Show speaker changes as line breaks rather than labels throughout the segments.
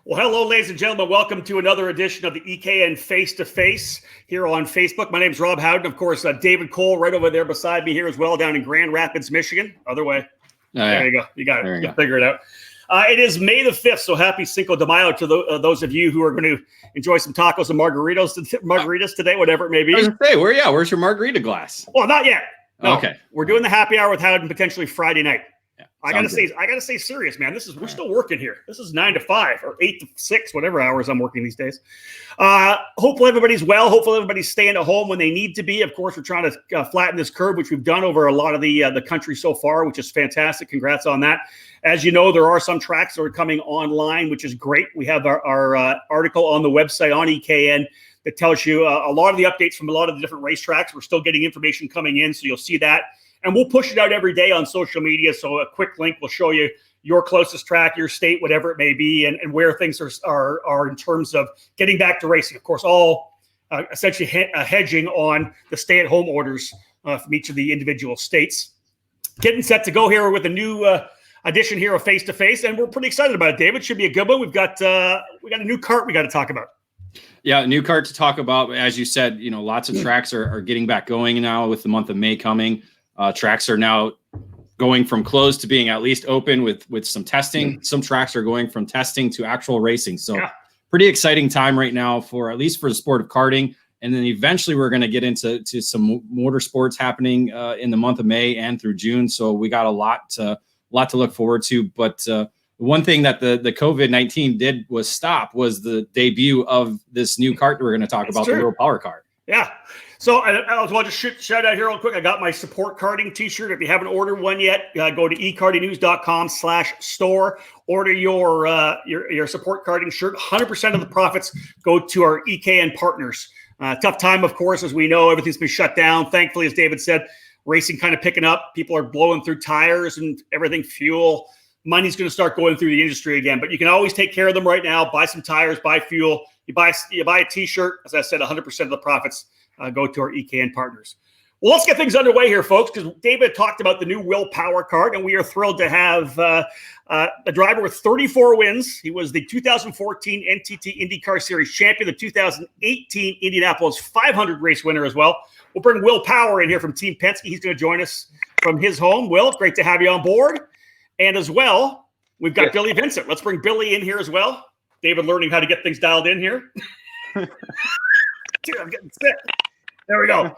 Well, hello, ladies and gentlemen. Welcome to another edition of the EKN Face2Face here on Facebook. My name is Rob Howden. Of course, David Cole right over there beside me here as well, down in Grand Rapids, Michigan. Other way. There you go. You got it. You figure it out. It is May the 5th, so happy Cinco de Mayo to those of you who are going to enjoy some tacos and margaritas today, whatever it may be.
I was going to say, where's your margarita glass?
Well, not yet. No.
Okay.
We're doing the happy hour with Howden potentially Friday night.
Yeah,
I gotta stay serious, man. We're still working here. This is 9 to 5 or 8 to 6, whatever hours I'm working these days. Hopefully everybody's well. Hopefully everybody's staying at home when they need to be. Of course, we're trying to flatten this curve, which we've done over a lot of the country so far, which is fantastic. Congrats on that. As you know, there are some tracks that are coming online, which is great. We have our article on the website on EKN that tells you a lot of the updates from a lot of the different racetracks. We're still getting information coming in, so you'll see that. And we'll push it out every day on social media. So a quick link will show you your closest track, your state, whatever it may be, and where things are in terms of getting back to racing. Of course, all essentially hedging on the stay-at-home orders from each of the individual states. Getting set to go here with a new edition here of Face to Face, and we're pretty excited about it, David. Should be a good one. We've got a new kart we got to talk about.
Yeah, a new kart to talk about. As you said, lots of tracks are getting back going now with the month of May coming. Tracks are now going from closed to being at least open with some testing. Some tracks are going from testing to actual racing. So pretty exciting time right now at least for the sport of karting. And then eventually we're going to get into some motorsports happening in the month of May and through June. So we got a lot to look forward to. But one thing that the COVID-19 did was the debut of this new kart that we're going to talk about, the Will Power Kart.
Yeah. So I want to shout out here real quick. I got my support karting t-shirt. If you haven't ordered one yet, go to eKartingNews.com/store. Order your support karting shirt. 100% of the profits go to our EKN partners. Tough time, of course, as we know, everything's been shut down. Thankfully, as David said, racing kind of picking up. People are blowing through tires and everything, fuel. Money's going to start going through the industry again, but you can always take care of them right now. Buy some tires, buy fuel. You buy a t-shirt. As I said, 100% of the profits go to our EKN partners. Well, let's get things underway here, folks, because David talked about the new Will Power Kart, and we are thrilled to have a driver with 34 wins. He was the 2014 NTT INDYCAR Series champion, the 2018 Indianapolis 500 race winner as well. We'll bring Will Power in here from Team Penske. He's going to join us from his home. Will, great to have you on board. And as well, we've got Billy Vincent. Let's bring Billy in here as well. David learning how to get things dialed in here. Dude, I'm getting sick. There we go.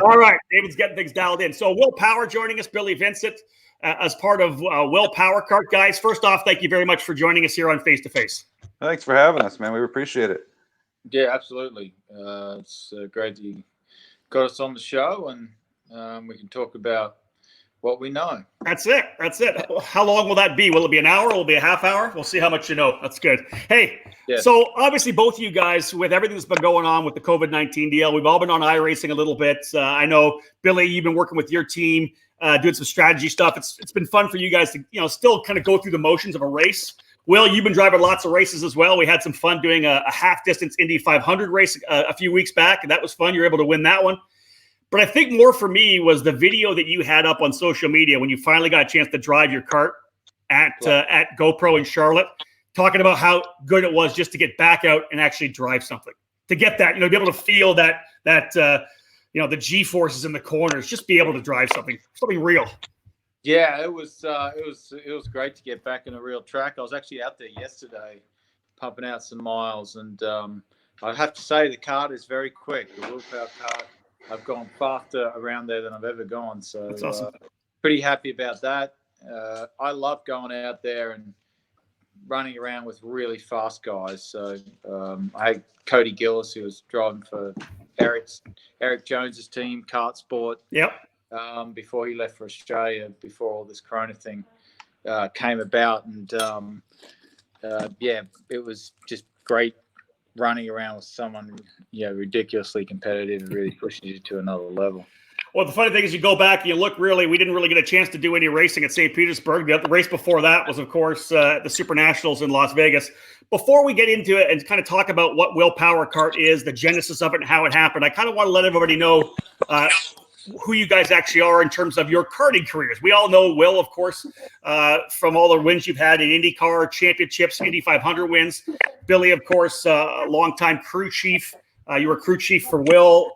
All right. David's getting things dialed in. So Will Power joining us, Billy Vincent, as part of Will Power Kart. Guys, first off, thank you very much for joining us here on Face to Face.
Thanks for having us, man. We appreciate it.
Yeah, absolutely. It's great that you got us on the show, and we can talk about what we know.
That's it. How long will that be? Will it be an hour? Will it be a half hour? We'll see how much you know. That's good. Hey, So obviously both of you guys, with everything that's been going on with the COVID-19 deal, we've all been on iRacing a little bit. I know, Billy, you've been working with your team, doing some strategy stuff. It's been fun for you guys to still kind of go through the motions of a race. Will, you've been driving lots of races as well. We had some fun doing a half-distance Indy 500 race a few weeks back, and that was fun. You were able to win that one. But I think more for me was the video that you had up on social media when you finally got a chance to drive your kart at GoPro in Charlotte, talking about how good it was just to get back out and actually drive something. To get that, be able to feel that the G-forces in the corners, just be able to drive something real.
Yeah, it was great to get back in a real track. I was actually out there yesterday pumping out some miles, and I have to say the kart is very quick. The Will Power Kart, I've gone faster around there than I've ever gone. So
that's awesome.
Pretty happy about that. I love going out there and running around with really fast guys. So I had Cody Gillis, who was driving for Eric Jones's team, Kart Sport.
Yep.
Before he left for Australia, before all this Corona thing came about. And it was just great running around with someone, ridiculously competitive and really pushes you to another level.
Well, the funny thing is you go back and you look, we didn't really get a chance to do any racing at St. Petersburg. The race before that was, of course, the SuperNationals in Las Vegas. Before we get into it and kind of talk about what Will Power Kart is, the genesis of it and how it happened, I kind of want to let everybody know who you guys actually are in terms of your karting careers. We all know Will, of course, from all the wins you've had in INDYCAR championships, Indy 500 wins. Billy, of course, a longtime crew chief. You were crew chief for Will,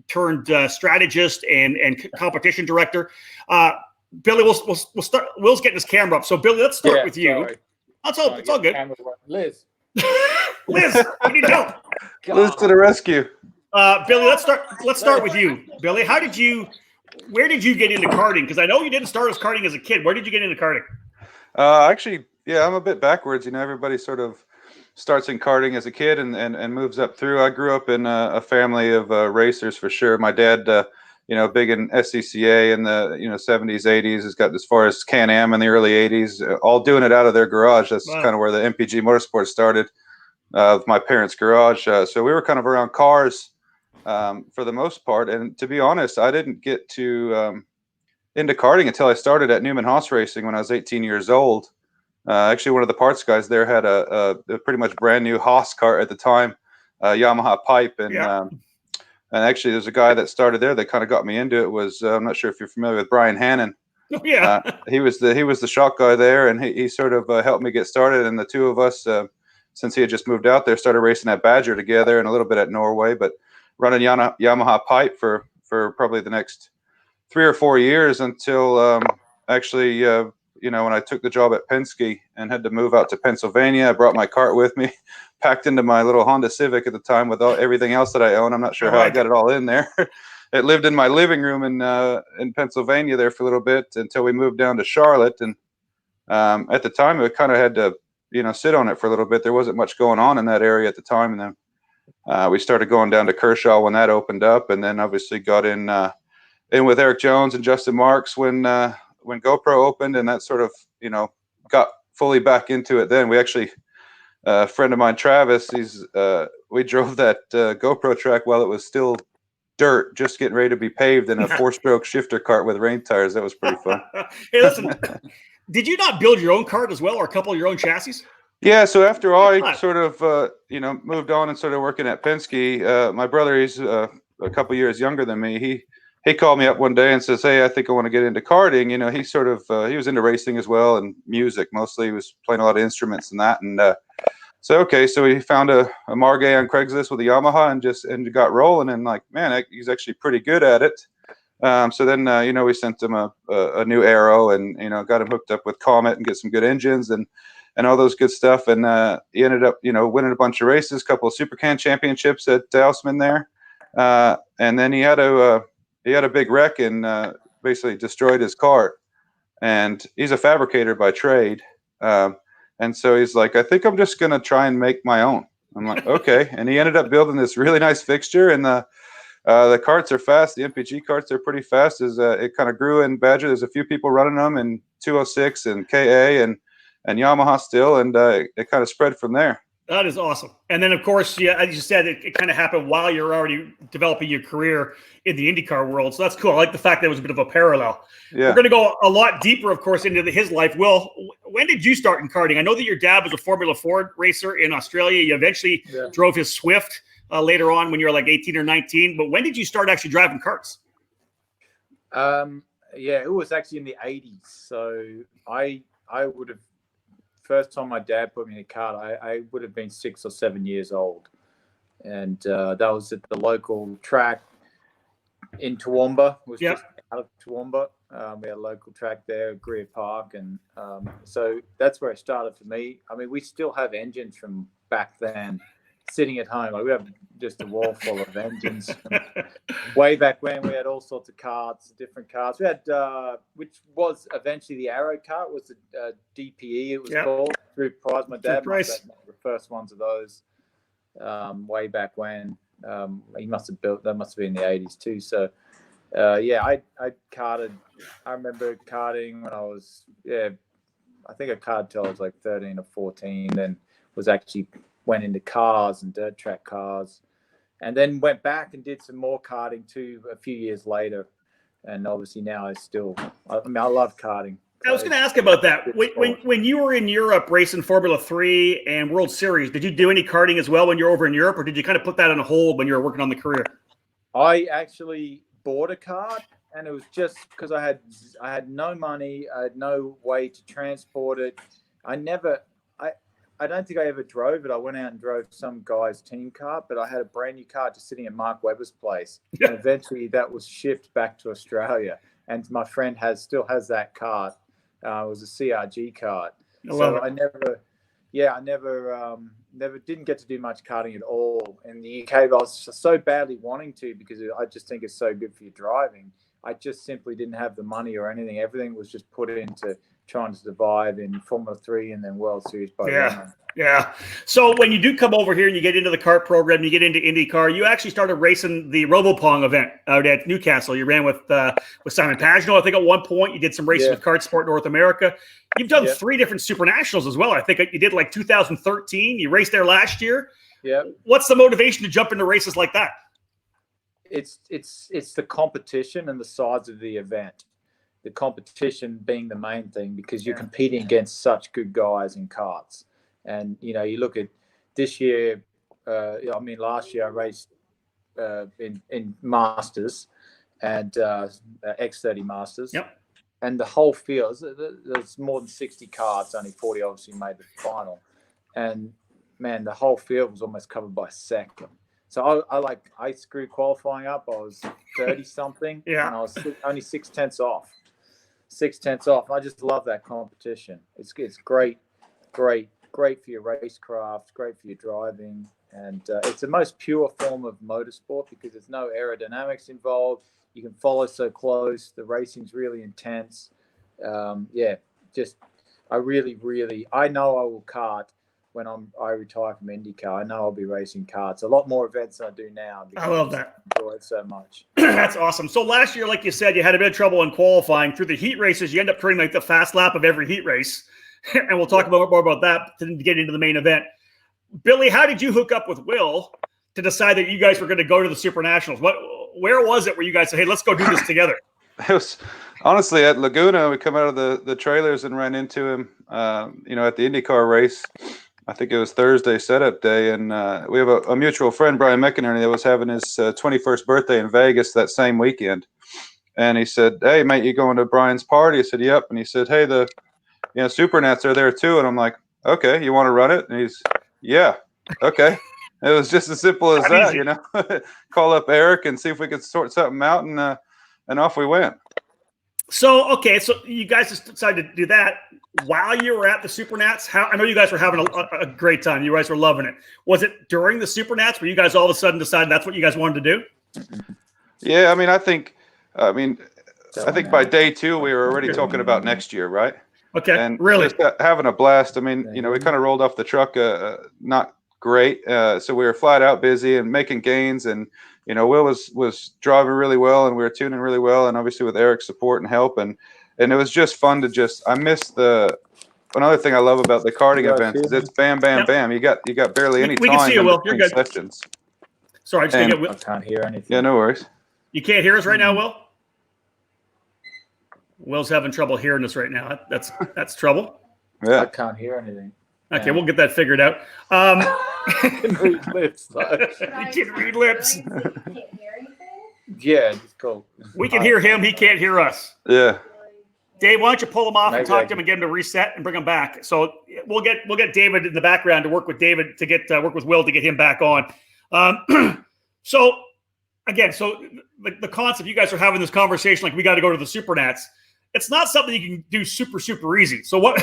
turned strategist and competition director. Billy, we'll start. Will's getting his camera up, so Billy, let's start with you.
Sorry.
It's all good.
Liz.
Liz, what do you do?
Liz to the rescue.
Billy, let's start with you. Billy, where did you get into karting? Because I know you didn't start as karting as a kid. Where did you get into karting?
Actually, yeah, I'm a bit backwards. Everybody sort of starts in karting as a kid and moves up through. I grew up in a family of racers for sure. My dad, big in SCCA in the 70s, 80s, has got as far as Can-Am in the early 80s, all doing it out of their garage. That's kind of where the MPG Motorsports started, with my parents' garage. So we were kind of around cars for the most part. And to be honest, I didn't get into karting until I started at Newman Haas Racing when I was 18 years old. Actually, one of the parts guys there had a pretty much brand new Haas kart at the time, Yamaha pipe, and actually there's a guy that started there that kind of got me into it. Was I'm not sure if you're familiar with Brian Hannon.
Oh, yeah,
he was the shop guy there, and he sort of helped me get started. And the two of us, since he had just moved out there, started racing at Badger together and a little bit at Norway, but running Yamaha pipe for probably the next 3 or 4 years until when I took the job at Penske and had to move out to Pennsylvania. I brought my kart with me, packed into my little Honda Civic at the time with everything else that I own. I'm not sure how I got it all in there. It lived in my living room in Pennsylvania there for a little bit until we moved down to Charlotte. And at the time, it kind of had to, sit on it for a little bit. There wasn't much going on in that area at the time. And then we started going down to Kershaw when that opened up, and then obviously got in with Eric Jones and Justin Marks when GoPro opened, and that sort of, got fully back into it. Then we actually, a friend of mine, Travis, we drove that GoPro track while it was still dirt, just getting ready to be paved in a 4-stroke shifter kart with rain tires. That was pretty fun.
Hey, listen, did you not build your own kart as well, or a couple of your own chassis?
Yeah, so after I sort of, moved on and started working at Penske, my brother, he's a couple years younger than me. He called me up one day and says, "Hey, I think I want to get into karting." He sort of he was into racing as well and music mostly. He was playing a lot of instruments and that. And so he found a Margay on Craigslist with a Yamaha and got rolling. And like, man, he's actually pretty good at it. So then we sent him a new Arrow and got him hooked up with Comet and get some good engines and all those good stuff. And he ended up winning a bunch of races, a couple of SuperCan championships at Dousman there. And then he had a big wreck and basically destroyed his kart. And he's a fabricator by trade. And so he's like, "I think I'm just going to try and make my own." I'm like, "Okay." And he ended up building this really nice fixture. And the karts are fast. The MPG karts are pretty fast. It kind of grew in Badger. There's a few people running them in 206 and KA and Yamaha still. And it kind of spread from there.
That is awesome. And then, of course, yeah, as you said, it kind of happened while you're already developing your career in the IndyCar world. So that's cool. I like the fact that it was a bit of a parallel.
Yeah.
We're going to go a lot deeper, of course, into his life. Will, when did you start in karting? I know that your dad was a Formula Ford racer in Australia. You eventually drove his Swift later on when you were like 18 or 19. But when did you start actually driving karts?
It was actually in the 80s. So I would have, first time my dad put me in a kart, I would have been 6 or 7 years old. And that was at the local track in Toowoomba. It was just out of Toowoomba. We had a local track there, Greer Park. And so that's where it started for me. I mean, we still have engines from back then sitting at home. Like, we have just a wall full of engines. Way back when, we had all sorts of karts, different karts. We had, which was eventually the Arrow kart, was the DPE, it was called, through Price. My dad must have the first ones of those way back when. He must have built, that must have been in the 80s too. So, I karted. I remember karting when I was, I think I karted till I was like 13 or 14, then went into cars and dirt track cars, and then went back and did some more karting too a few years later. And obviously now I love karting.
I was going to ask about that. When you were in Europe racing Formula 3 and World Series, did you do any karting as well when you were over in Europe, or did you kind of put that on hold when you were working on the career?
I actually bought a kart, and it was just because I had no money, I had no way to transport it. I don't think I ever drove it. I went out and drove some guy's team kart, but I had a brand new kart just sitting at Mark Webber's place.
Yeah.
And eventually that was shipped back to Australia. And my friend still has that kart. It was a CRG kart. I never didn't get to do much karting at all in the UK, but I was so badly wanting to because I just think it's so good for your driving. I just simply didn't have the money or anything. Everything was just put into trying to survive in Formula 3 and then World Series by running.
Yeah. So when you do come over here and you get into the kart program, you get into INDYCAR, you actually started racing the RoboPong event out at Newcastle. You ran with Simon Pagenaud. I think at one point you did some racing with Kart Sport North America. You've done 3 different SuperNationals as well. I think you did like 2013. You raced there last year.
Yeah.
What's the motivation to jump into races like that?
It's the competition and the size of the event. The competition being the main thing because you're competing against such good guys in karts. And, you look at this year, last year I raced in Masters and X30 Masters.
Yep.
And the whole field, there's more than 60 karts, only 40 obviously made the final. And, man, the whole field was almost covered by second. So I screwed qualifying up. I was 30-something, and I was only 6/10 off. 6/10 off. I just love that competition. It's great for your racecraft, great for your driving, and it's the most pure form of motorsport because there's no aerodynamics involved. You can follow so close. The racing's really intense. I know I will kart when I retire from INDYCAR. I know I'll be racing karts. A lot more events than I do now.
I love that.
I enjoy it so much.
That's awesome. So last year, like you said, you had a bit of trouble in qualifying. Through the heat races, you end up turning like the fast lap of every heat race. And we'll talk more about that to get into the main event. Billy, how did you hook up with Will to decide that you guys were going to go to the SuperNationals? Where was it where you guys said, hey, let's go do this together?
It was honestly at Laguna. We come out of the trailers and ran into him, at the INDYCAR race. I think it was Thursday setup day. And we have a mutual friend, Brian McInerney, that was having his 21st birthday in Vegas that same weekend. And he said, hey, mate, you going to Brian's party? I said, yep. And he said, hey, the SuperNats are there too. And I'm like, okay, you want to run it? And he's, yeah, okay. It was just as simple as that, Call up Eric and see if we could sort something out, and off we went.
So you guys just decided to do that while you were at the SuperNats. I know you guys were having a great time. You guys were loving it. Was it during the SuperNats where you guys all of a sudden decided that's what you guys wanted to do?
Yeah, I think by day 2 we were already talking about next year, right?
Okay,
and
really
just having a blast. We kind of rolled off the truck, not great. So we were flat out busy and making gains, and Will was driving really well, and we were tuning really well, and obviously with Eric's support and help, and it was just fun to I miss another thing I love about the karting events is it's bam, bam, bam. You got barely any time.
We can see you, Will. You're good.
Sessions.
Sorry,
I can't hear anything.
Yeah, no worries.
You can't hear us right now, Will? Will's having trouble hearing us right now. That's trouble.
Yeah, I can't hear anything.
Okay, we'll get that figured out.
You can read lips.
You can read lips.
Yeah, it's cool.
We can hear him. He can't hear us.
Yeah.
Dave, why don't you pull him off and talk to him and get him to reset and bring him back? So we'll get David in the background to work with David to work with Will to get him back on. So the concept, you guys are having this conversation like we got to go to the SuperNats. It's not something you can do super, super easy. So what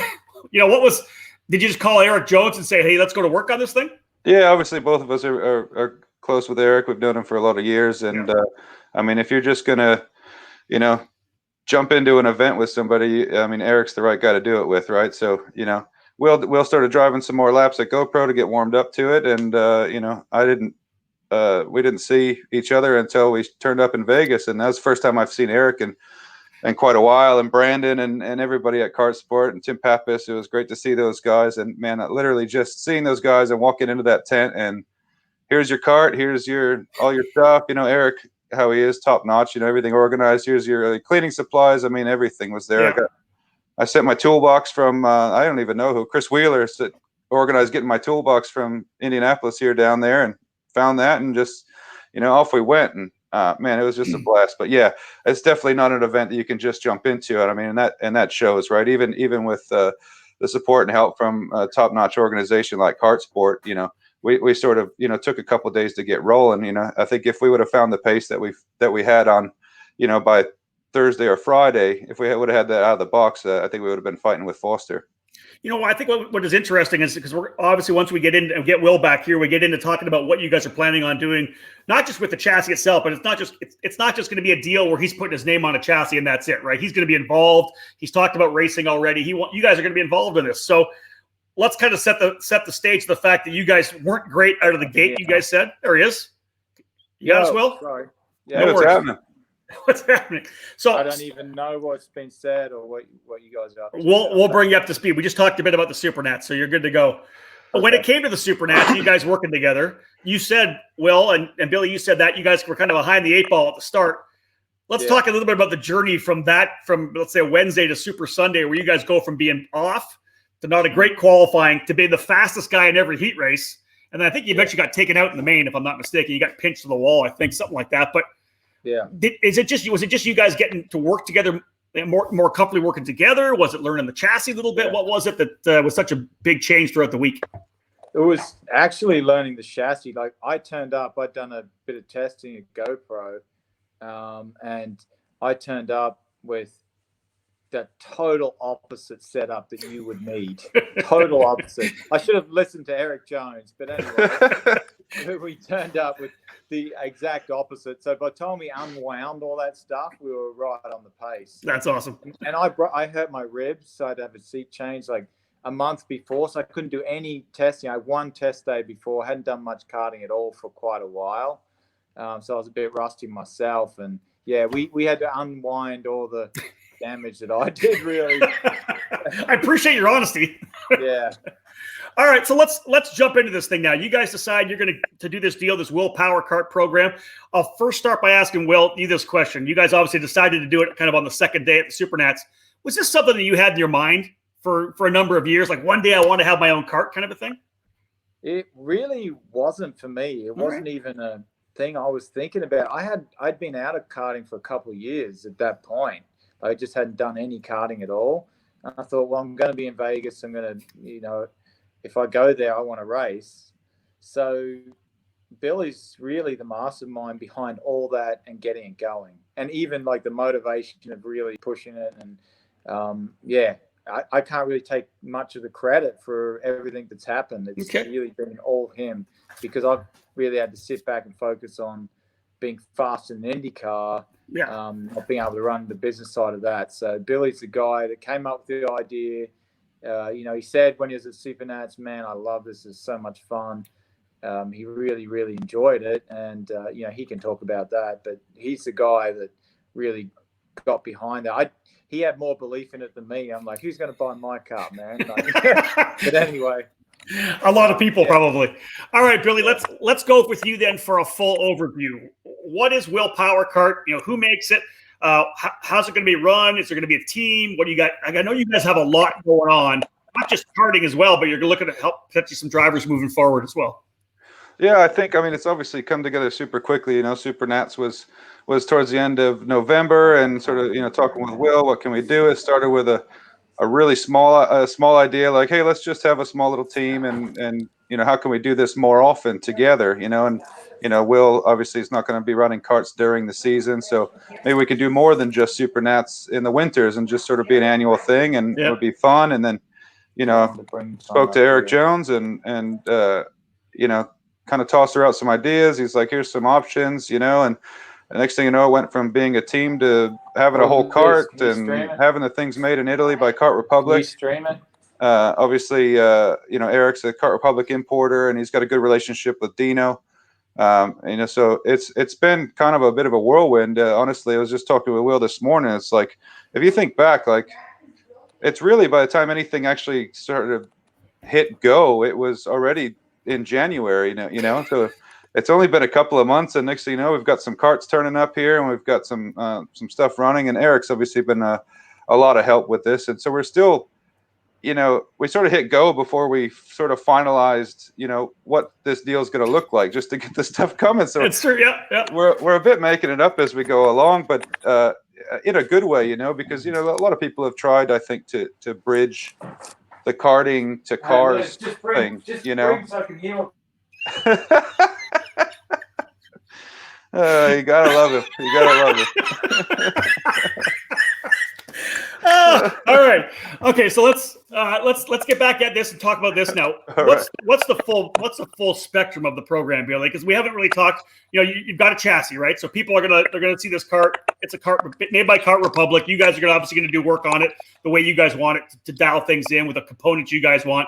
did you just call Eric Jones and say, hey, let's go to work on this thing?
Yeah, obviously both of us are close with Eric. We've known him for a lot of years. And if you're just going to, jump into an event with somebody, Eric's the right guy to do it with, right? So, Will started driving some more laps at GoPro to get warmed up to it. And, we didn't see each other until we turned up in Vegas. And that was the first time I've seen Eric in quite a while, and Brandon and everybody at Kart Sport and Tim Pappas. It was great to see those guys. And man, literally just seeing those guys and walking into that tent and here's your cart, here's all your stuff, Eric, how he is top notch, everything organized. Here's your cleaning supplies. Everything was there.
Yeah.
I sent my toolbox from, I don't even know who, Chris Wheeler organized getting my toolbox from Indianapolis here down there, and found that, and just, off we went. And man, it was just a blast. But yeah, it's definitely not an event that you can just jump into. And I mean, and that shows, right? Even with the support and help from a top-notch organization like Kart Sport, you know, we sort of, you know, took a couple of days to get rolling. You know, I think if we would have found the pace that we had on, you know, by Thursday or Friday, if we would have had that out of the box, I think we would have been fighting with Foster.
You know, I think what is interesting is because we're obviously, once we get in and get Will back here, we get into talking about what you guys are planning on doing, not just with the chassis itself, but it's not just going to be a deal where he's putting his name on a chassis and that's it, right? He's going to be involved. He's talked about racing already. You guys are going to be involved in this. So let's kind of set the stage to the fact that you guys weren't great out of the gate. You guys said, there he is. You got us, Will?
Sorry.
Yeah, what's happening?
What's happening? So
I don't even know what's been said or what you guys are.
We'll bring you up to speed. We just talked a bit about the SuperNats, so you're good to go. But when it came to the SuperNats, you guys working together, you said, Will and Billy, you said that you guys were kind of behind the 8 ball at the start. Let's talk a little bit about the journey from let's say Wednesday to Super Sunday, where you guys go from being off to not a great qualifying to being the fastest guy in every heat race. And then I think you eventually got taken out in the main, if I'm not mistaken. You got pinched to the wall, I think, something like that. But
yeah,
was it just you guys getting to work together, more comfortably working together? Was it learning the chassis a little bit? What was it that was such a big change throughout the week?
It was actually learning the chassis. Like I turned up, I'd done a bit of testing at GoPro, and I turned up with the total opposite setup that you would need. Total opposite. I should have listened to Eric Jones, but anyway, we turned up with the exact opposite. So by the time we unwound all that stuff, we were right on the pace.
That's awesome.
And I hurt my ribs, so I'd have a seat change like a month before, so I couldn't do any testing. I had one test day before, hadn't done much karting at all for quite a while. So I was a bit rusty myself. And yeah, we had to unwind all the damage that I did, really.
I appreciate your honesty.
Yeah.
All right, so let's jump into this thing now. You guys decide you're going to do this deal, this Will Power Kart program. I'll first start by asking Will you this question. You guys obviously decided to do it kind of on the second day at the SuperNats. Was this something that you had in your mind for a number of years? Like one day I want to have my own kart kind of a thing?
It really wasn't for me. It wasn't even a thing I was thinking about. I'd been out of karting for a couple of years at that point. I just hadn't done any karting at all. And I thought, well, I'm going to be in Vegas. I'm going to, if I go there, I want to race. So Billy's really the mastermind behind all that and getting it going. And even like the motivation of really pushing it. And I can't really take much of the credit for everything that's happened. It's really been all him, because I've really had to sit back and focus on being fast in INDYCAR. Not being able to run the business side of that. So Billy's the guy that came up with the idea. He said when he was at SuperNats, man, I love this. It's so much fun. He really, really enjoyed it. And, he can talk about that. But he's the guy that really got behind it. He had more belief in it than me. I'm like, who's going to buy my car, man? But anyway.
A lot of people probably. All right, Billy, let's go with you then for a full overview. What is Will Power Kart? Who makes it? How's it going to be run? Is there going to be a team? What do you got? I know you guys have a lot going on, not just karting as well, but you're looking to help catch you some drivers moving forward as well.
Yeah, it's obviously come together super quickly. SuperNats was towards the end of November, and sort of, talking with Will, what can we do? It started with a really small idea, like, hey, let's just have a small little team, and how can we do this more often together? And Will obviously is not going to be running karts during the season, so maybe we could do more than just SuperNats in the winters and just sort of be an annual thing, and it would be fun. And then spoke to Eric Jones and kind of tossed her out some ideas. He's like, here's some options, and the next thing you know, it went from being a team to having a whole cart and having the things made in Italy by Kart Republic. Obviously, Eric's a Kart Republic importer, and he's got a good relationship with Dino. So it's been kind of a bit of a whirlwind. Honestly, I was just talking with Will this morning. It's like, if you think back, like, it's really, by the time anything actually sort of hit go, it was already in January. So it's only been a couple of months, and next thing you know, we've got some karts turning up here, and we've got some stuff running. And Eric's obviously been a lot of help with this, and so we're still we sort of hit go before we sort of finalized, what this deal is going to look like, just to get the stuff coming. So
it's true. Yeah.
we're a bit making it up as we go along, but in a good way, because a lot of people have tried, I think, to bridge the karting to cars thing. You gotta love him. You gotta love him.
All right. Okay. So let's get back at this and talk about this now. What's the full spectrum of the program, Billy? Because we haven't really talked. You've got a chassis, right? So people are gonna see this cart. It's a cart made by Kart Republic. You guys are obviously gonna do work on it the way you guys want it to dial things in with the components you guys want.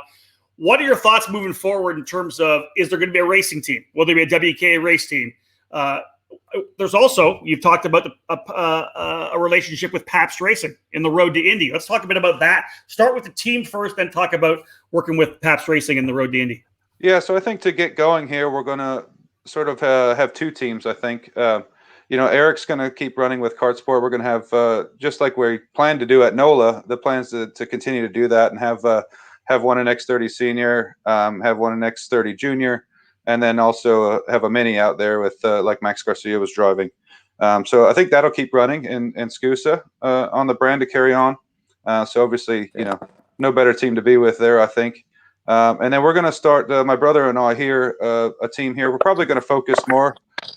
What are your thoughts moving forward in terms of, is there going to be a racing team? Will there be a WKA race team? There's also, you've talked about a relationship with Pabst Racing in the road to Indy. Let's talk a bit about that. Start with the team first, then talk about working with Pabst Racing in the road to Indy.
Yeah, so I think to get going here, we're going to sort of have two teams, I think. Eric's going to keep running with Kart Sport. We're going to have, just like we planned to do at NOLA, the plans to continue to do that and have one in X30 Senior, have one in X30 Junior, and then also have a mini out there with like Max Garcia was driving. So I think that'll keep running in SCUSA on the brand to carry on. So obviously, no better team to be with there, I think. And then we're going to start, my brother and I here, a team here. We're probably going to focus more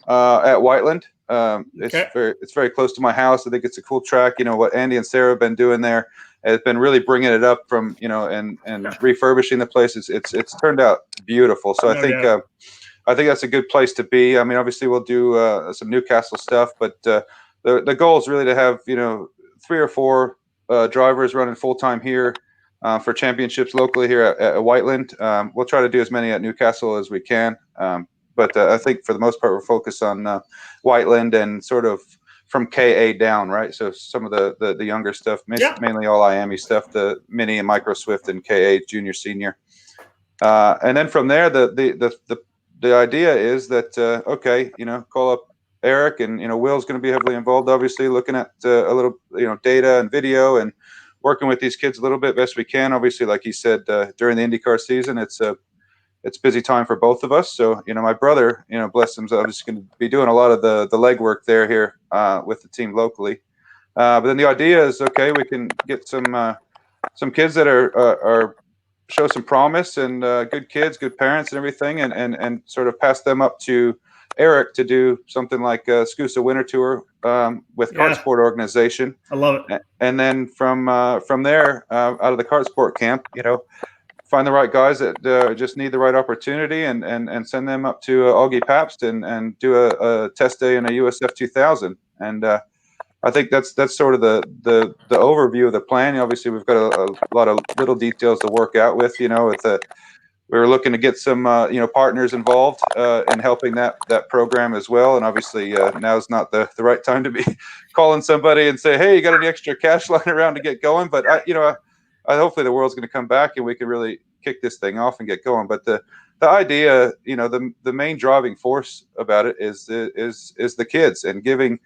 at Whiteland. It's very close to my house. I think it's a cool track. What Andy and Sarah have been doing there has been really bringing it up from, and refurbishing the place. It's turned out beautiful. So I think that's a good place to be. I mean, obviously we'll do some Newcastle stuff, but the goal is really to have 3 or 4 drivers running full time here for championships locally here at Whiteland. We'll try to do as many at Newcastle as we can. But I think for the most part, we're focused on Whiteland and sort of from KA down, right? So some of the younger stuff, mainly all IAME stuff, the mini and micro Swift and KA junior, senior. And then from there, the idea is that, call up Eric and, Will's going to be heavily involved, obviously looking at a little, data and video and working with these kids a little bit best we can. Obviously, like he said, during the INDYCAR season, it's busy time for both of us. So, my brother, bless him, is obviously going to be doing a lot of the legwork here with the team locally. But then the idea is, we can get some kids that are show some promise and good kids, good parents and everything, and sort of pass them up to Eric to do something like a SCUSA Winter Tour with Kart Sport organization.
I love it.
And then from there, out of the Kart Sport camp, find the right guys that just need the right opportunity and send them up to Augie Pabst and do a test day in a USF 2000. And I think that's sort of the overview of the plan. Obviously, we've got a lot of little details to work out with. We were looking to get some partners involved in helping that program as well. And obviously, now is not the right time to be calling somebody and say, "Hey, you got any extra cash lying around to get going?" But hopefully the world's going to come back and we can really kick this thing off and get going. But the idea, the main driving force about it is the kids and giving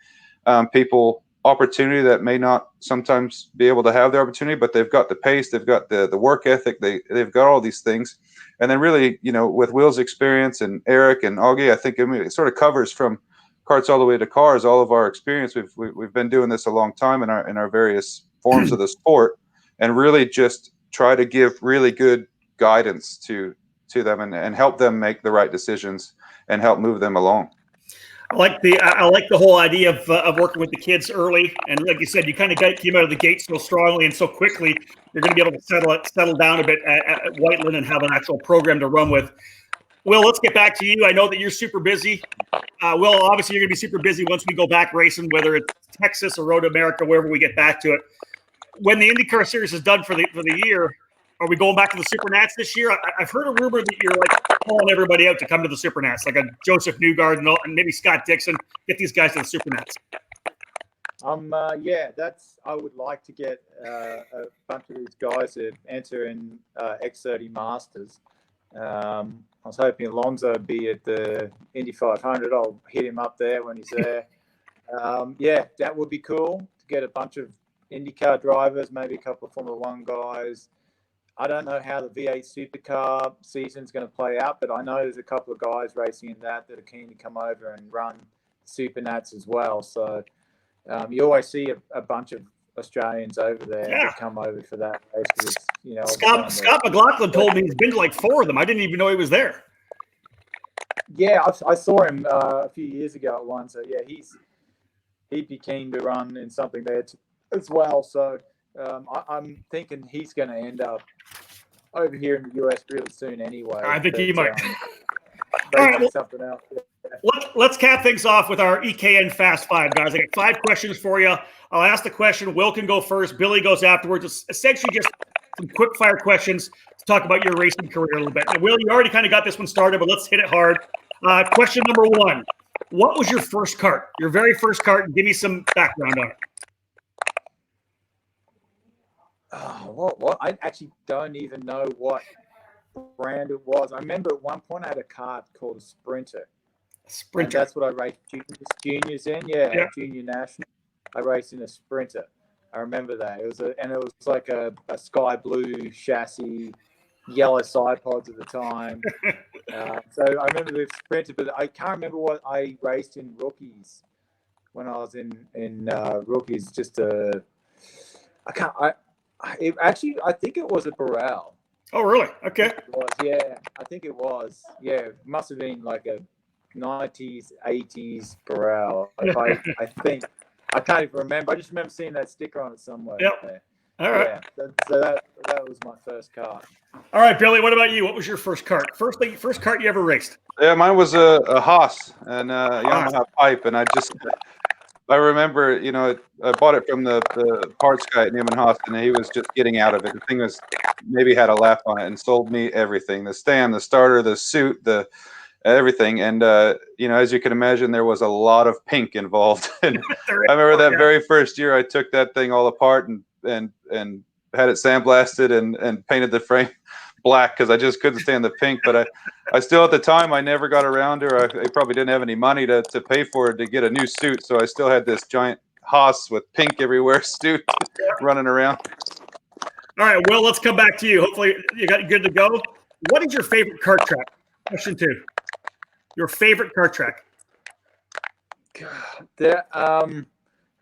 people opportunity that may not sometimes be able to have the opportunity, but they've got the pace, they've got the work ethic, they've got all these things. And then really, with Will's experience and Eric and Augie, I think it sort of covers from karts all the way to cars, all of our experience. We've been doing this a long time in our various forms of the sport, and really just try to give really good guidance to them and help them make the right decisions and help move them along.
I like the whole idea of working with the kids early, and like you said, you kind of came out of the gate so strongly and so quickly. You're going to be able to settle down a bit at Whiteland and have an actual program to run with. Will, let's get back to you. I know that you're super busy. Will, obviously you're going to be super busy once we go back racing, whether it's Texas or Road America, wherever we get back to it. When the INDYCAR series is done for the year, are we going back to the SuperNats this year? I've heard a rumor that you're calling everybody out to come to the SuperNats, like a Joseph Newgard and maybe Scott Dixon. Get these guys to the SuperNats.
I would like to get a bunch of these guys to enter in X30 Masters. I was hoping Alonso would be at the Indy 500. I'll hit him up there when he's there. That would be cool to get a bunch of INDYCAR drivers, maybe a couple of Formula One guys. I don't know how the V8 Supercar season's going to play out, but I know there's a couple of guys racing in that are keen to come over and run Supernats as well. So you always see a bunch of Australians over there that come over for that race. It's, you know,
Scott McLaughlin told me he's been to like 4 of them. I didn't even know he was there.
Yeah, I saw him a few years ago at one. So yeah, he'd be keen to run in something there as well. So I'm thinking he's going to end up over here in the US really soon anyway.
I think he might.
All right, well, something else.
Let's cap things off with our EKN Fast 5, guys. I got 5 questions for you. I'll ask the question. Will can go first. Billy goes afterwards. It's essentially just some quick fire questions to talk about your racing career a little bit. Now, Will, you already kind of got this one started, but let's hit it hard. Question number 1. What was your first kart? Your very first kart, and give me some background on it.
Oh, what? I actually don't even know what brand it was. I remember at one point I had a kart called a Sprinter. And that's what I raced juniors in. Yeah, junior national. I raced in a Sprinter. I remember that. It was like a sky blue chassis, yellow side pods at the time. So I remember the Sprinter, but I can't remember what I raced in rookies when I was in rookies. I think it was a Burrell.
Oh, really? Okay.
It was, yeah, I think it was. Yeah, it must have been like a 90s, 80s Burrell. I think. I can't even remember. I just remember seeing that sticker on it somewhere.
Yep.
There.
All right.
Yeah, so that was my first kart.
All right, Billy, what about you? What was your first kart? First kart you ever raced?
Yeah, mine was a Haas and Yamaha pipe, and I remember, you know, I bought it from the parts guy at Neiman Haas, and he was just getting out of it. The thing was maybe had a lap on it and sold me everything: the stand, the starter, the suit, the everything. And you know, as you can imagine, there was a lot of pink involved. And I remember that very first year I took that thing all apart and had it sandblasted and painted the frame black because I just couldn't stand the pink. But I still, at the time, I never got around to, I probably didn't have any money to pay for it to get a new suit. So I still had this giant Haas with pink everywhere suit running around.
All right, Will, let's come back to you. Hopefully you got good to go. What is your favorite kart track? Question 2. Your favorite kart track?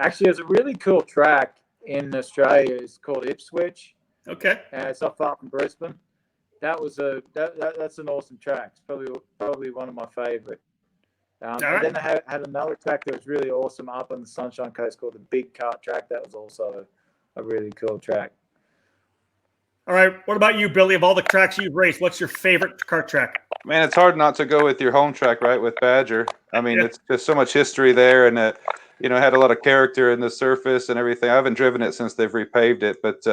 Actually, there's a really cool track in Australia. It's called Ipswich.
Okay.
It's not far from Brisbane. That's an awesome track. It's probably one of my favorite. And then I had another track that was really awesome up on the Sunshine Coast called the Big Kart Track. That was also a really cool track.
All right. What about you, Billy? Of all the tracks you've raced, what's your favorite kart track?
Man, it's hard not to go with your home track, right? With Badger. I mean, it's just so much history there, and it, you know, had a lot of character in the surface and everything. I haven't driven it since they've repaved it, but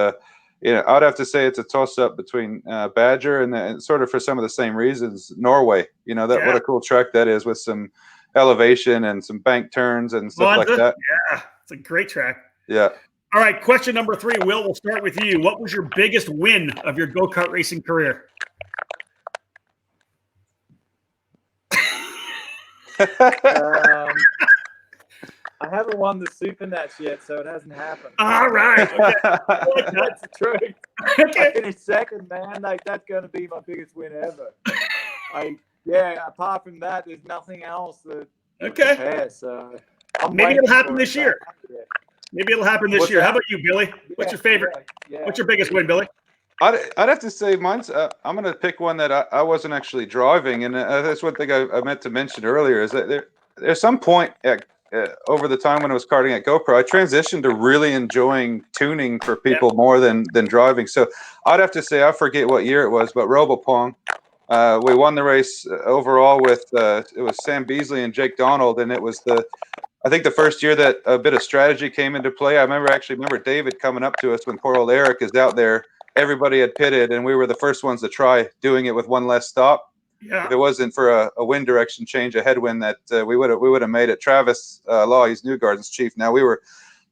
you know, I'd have to say it's a toss-up between Badger and sort of for some of the same reasons, Norway. You know, what a cool track that is with some elevation and some bank turns and stuff like that.
Yeah, it's a great track.
Yeah.
All right, question number 3. Will, we'll start with you. What was your biggest win of your go-kart racing career?
I haven't won the Supernats yet, so it hasn't happened.
All right. Okay.
That's the truth.
Okay.
I finished second, man. Like, that's going to be my biggest win ever. Apart from that, there's nothing else that compares. So
maybe it'll happen this year. Maybe it'll happen this year. How about you, Billy? What's your favorite? What's your biggest win, Billy?
I'd have to say mine's. I'm going to pick one that I wasn't actually driving, and that's one thing I meant to mention earlier. Is that there's some point over the time when I was karting at GoPro, I transitioned to really enjoying tuning for people more than driving. So I'd have to say, I forget what year it was, but Robopong. We won the race overall with it was Sam Beasley and Jake Donald, and it was I think the first year that a bit of strategy came into play. I remember David coming up to us when poor old Eric is out there. Everybody had pitted, and we were the first ones to try doing it with one less stop. Yeah. If it wasn't for a wind direction change, a headwind, that we would have made it. Travis Law, he's Newgarden's chief. Now we were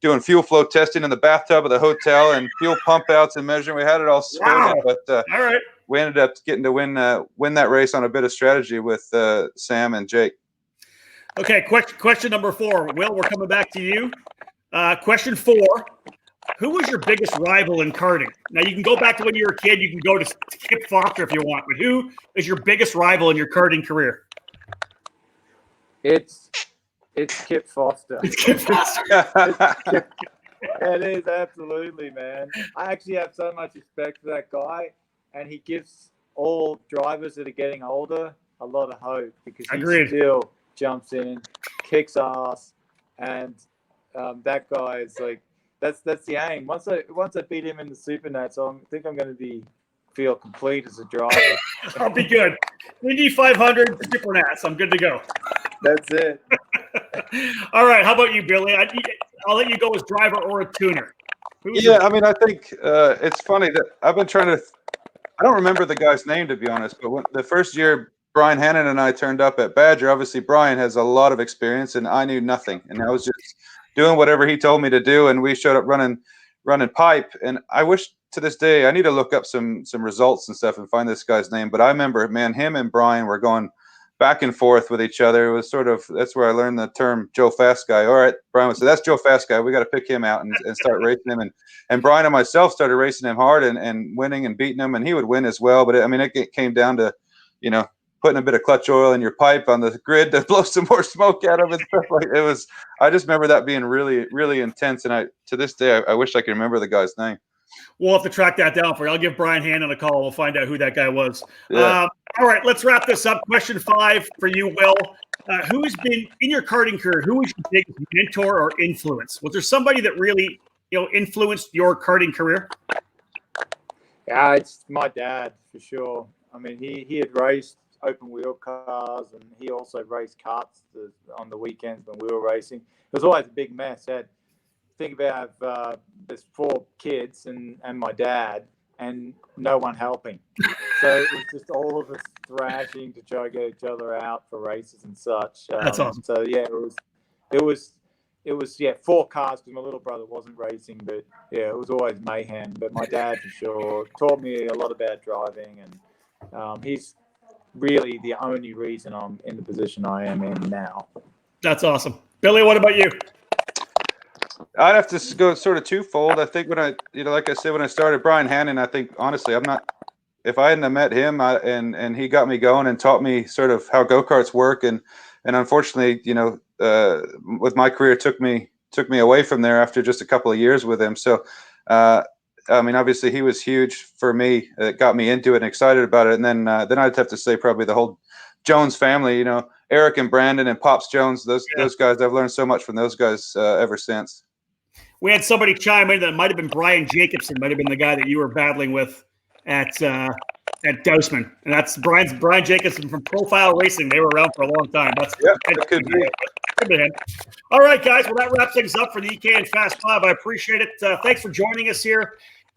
doing fuel flow testing in the bathtub of the hotel and fuel pump outs and measuring. We had it all sorted, but
all right.
We ended up getting to win that race on a bit of strategy with Sam and Jake. Okay,
question number 4. Will, we're coming back to you. Question 4. Who was your biggest rival in karting? Now, you can go back to when you were a kid. You can go to Kip Foster if you want. But who is your biggest rival in your karting career?
It's Kip Foster.
It's Kip Foster.
It is, absolutely, man. I actually have so much respect for that guy, and he gives all drivers that are getting older a lot of hope because he still jumps in, kicks ass, and that guy is like, that's the aim. Once I beat him in the SuperNats, I think I'm going to feel complete as a driver.
I'll be good. Indy 500 SuperNats. I'm good to go.
That's it.
All right. How about you, Billy? I'll let you go as driver or a tuner.
I mean, I think it's funny that I've been trying to. I don't remember the guy's name, to be honest, but when the first year Brian Hannon and I turned up at Badger, obviously Brian has a lot of experience, and I knew nothing, and I was just doing whatever he told me to do, and we showed up running pipe. And I wish to this day I need to look up some results and stuff and find this guy's name. But I remember, man, him and Brian were going back and forth with each other. It was sort of, that's where I learned the term Joe Fast Guy. All right, Brian would say, that's Joe Fast Guy. We got to pick him out and start racing him. And Brian and myself started racing him hard and winning and beating him, and he would win as well. But it came down to, putting a bit of clutch oil in your pipe on the grid to blow some more smoke out of it. Stuff like it was. I just remember that being really, really intense. And to this day, I wish I could remember the guy's name.
We'll have to track that down for you. I'll give Brian Hannon a call. We'll find out who that guy was.
Yeah.
All right, let's wrap this up. Question 5 for you, Will. Who has been in your karting career? Who was your biggest mentor or influence? Was there somebody that really, influenced your karting career?
Yeah, it's my dad for sure. I mean, he had raced open wheel cars, and he also raced karts on the weekends when we were racing. It was always a big mess. Think about there's 4 kids and my dad, and no one helping. So it was just all of us thrashing to try to get each other out for races and such.
That's awesome.
So yeah, it was 4 cars because my little brother wasn't racing, but yeah, it was always mayhem. But my dad for sure taught me a lot about driving, and he's really the only reason I'm in the position I am in now. That's
awesome. Billy, what about you?
I'd have to go sort of twofold. I think when like I said, when I started Brian Hannon, I think honestly, if I hadn't have met him and he got me going and taught me sort of how go-karts work, and unfortunately, with my career took me away from there after just a couple of years with him. So, I mean, obviously he was huge for me. It got me into it and excited about it. And then I'd have to say probably the whole Jones family, Eric and Brandon and Pops Jones, those guys, I've learned so much from those guys ever since.
We had somebody chime in that might have been Brian Jacobson, might have been the guy that you were battling with at Dousman. And that's Brian Jacobson from Profile Racing. They were around for a long time.
That could be.
Could be him. All right, guys. Well, that wraps things up for the EKN Fast 5. I appreciate it. Thanks for joining us here.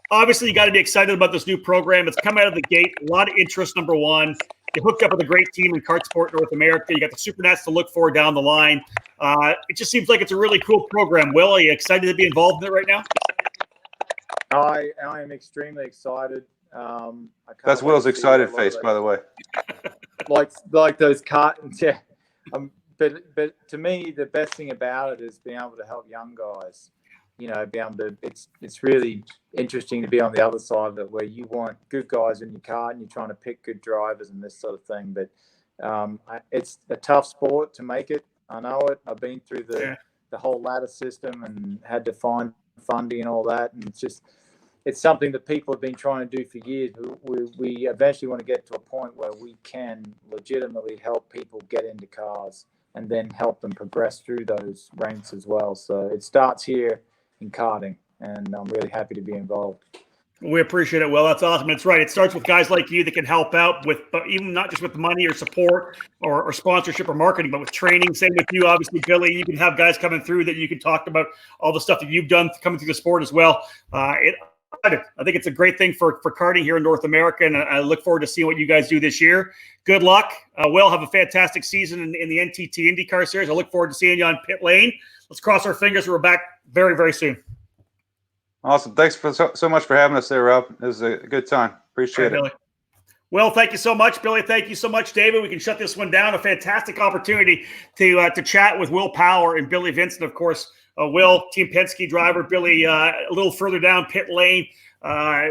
Obviously, you got to be excited about this new program. It's come out of the gate. A lot of interest, number one. You hooked up with a great team in kart sport North America. You got the SuperNats to look for down the line. It just seems like it's a really cool program. Will, are you excited to be involved in it right now?
I am extremely excited.
That's Will's excited face, by the way.
Like those cartons, yeah. But to me, the best thing about it is being able to help young guys. It's really interesting to be on the other side of it, where you want good guys in your car and you're trying to pick good drivers and this sort of thing. But it's a tough sport to make it. I know it. I've been through the whole ladder system and had to find funding and all that. And it's something that people have been trying to do for years. We eventually want to get to a point where we can legitimately help people get into cars and then help them progress through those ranks as well. So it starts here in karting, and I'm really happy to be involved.
We appreciate it, Will. That's awesome. It's right. It starts with guys like you that can help out with, even not just with money or support or sponsorship or marketing, but with training. Same with you, obviously, Billy. You can have guys coming through that you can talk about all the stuff that you've done coming through the sport as well. I think it's a great thing for karting here in North America, and I look forward to seeing what you guys do this year. Good luck. Will, have a fantastic season in the NTT INDYCAR series. I look forward to seeing you on pit lane. Let's cross our fingers. We're back very, very soon.
Awesome. Thanks so much for having us there, Rob. It was a good time. Appreciate it.
Billy. Well, thank you so much, Billy. Thank you so much, David. We can shut this one down. A fantastic opportunity to chat with Will Power and Billy Vincent, of course, Will, Team Penske driver, Billy a little further down pit lane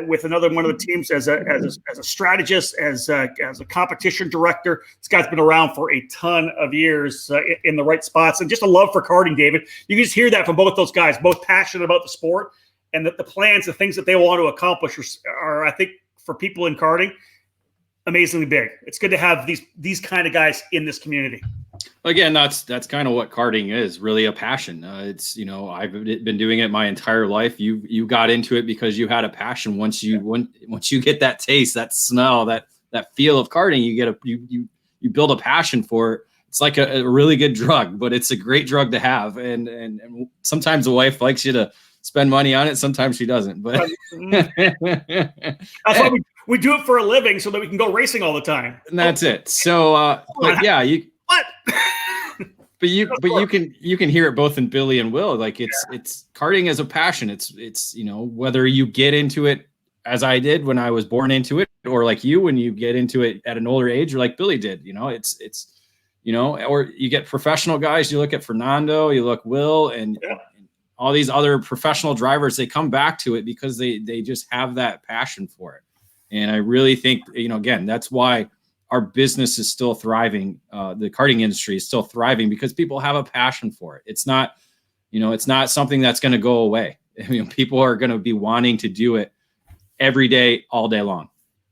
with another one of the teams as a strategist, as a competition director. This guy's been around for a ton of years in the right spots, and just a love for karting, David. You can just hear that from both those guys, both passionate about the sport and that the plans, the things that they want to accomplish are I think, for people in karting, amazingly big. It's good to have these kind of guys in this community.
Again, that's kind of what karting is, really a passion. It's, I've been doing it my entire life. You got into it because you had a passion. Once you get that taste, that smell, that feel of karting, you build a passion for it. It's like a really good drug, but it's a great drug to have. And sometimes the wife likes you to spend money on it. Sometimes she doesn't, but
that's why we do it for a living, so that we can go racing all the time.
And that's it. So, but yeah,
what?
But you can hear it both in Billy and Will. Like it's karting as a passion. It's whether you get into it as I did when I was born into it, or like you when you get into it at an older age, or like Billy did. It's or you get professional guys. You look at Fernando, you look Will, and all these other professional drivers. They come back to it because they just have that passion for it. And I really think again, that's why our business is still thriving. The karting industry is still thriving because people have a passion for it. It's not, it's not something that's going to go away. People are going to be wanting to do it every day, all day long.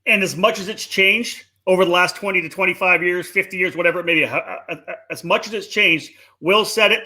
And as much as it's changed over the last 20 to 25 years, 50 years, whatever it may be, as much as it's changed, Will said it.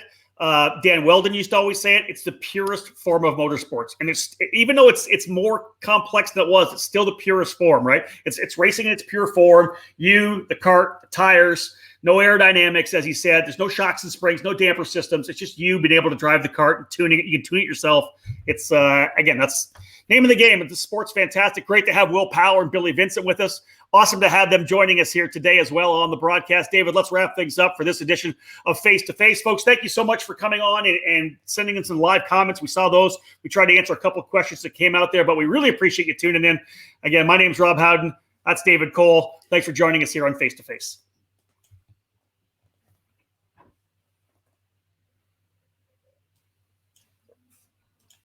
Dan Weldon used to always say it. It's the purest form of motorsports, and it's even though it's more complex than it was, it's still the purest form, right? It's racing in its pure form. The kart, the tires, no aerodynamics, as he said. There's no shocks and springs, no damper systems. It's just you being able to drive the kart and tuning it. You can tune it yourself. It's again, that's name of the game. The sport's fantastic. Great to have Will Power and Billy Vincent with us. Awesome to have them joining us here today as well on the broadcast. David, let's wrap things up for this edition of Face to Face. Folks, thank you so much for coming on and sending in some live comments. We saw those. We tried to answer a couple of questions that came out there, but we really appreciate you tuning in. Again, my name's Rob Howden. That's David Cole. Thanks for joining us here on Face to Face.